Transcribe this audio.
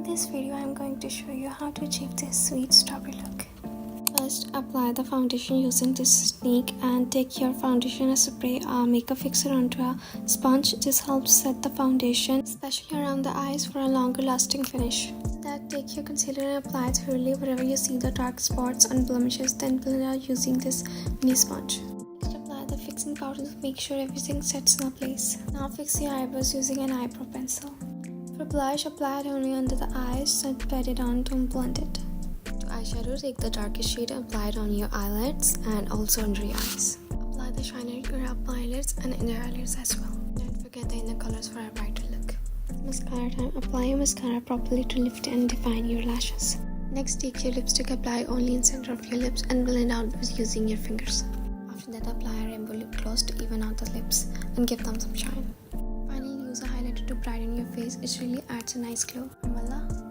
In this video, I am going to show you how to achieve this sweet strawberry look. First, apply the foundation using this technique and take your foundation spray or makeup fixer onto a sponge. This helps set the foundation, especially around the eyes, for a longer lasting finish. Then take your concealer and apply it thoroughly wherever you see the dark spots and blemishes. Then blend out using this mini sponge. Next, apply the fixing powder to make sure everything sets in place. Now fix your eyebrows using an eyebrow pencil. For blush, apply it only under the eyes and pat it on to blend it. To eyeshadow, take the darkest shade and apply it on your eyelids and also under your eyes. Apply the shiner around eyelids and inner eyelids as well. Don't forget the inner colors for a brighter look. Mascara time. Apply your mascara properly to lift and define your lashes. Next, take your lipstick, apply only in center of your lips and blend out with using your fingers. After that, apply a rainbow lip gloss to even out the lips and give them some shine. Finally, use a highlighter to brighten your face. It really adds a nice glow. Voila!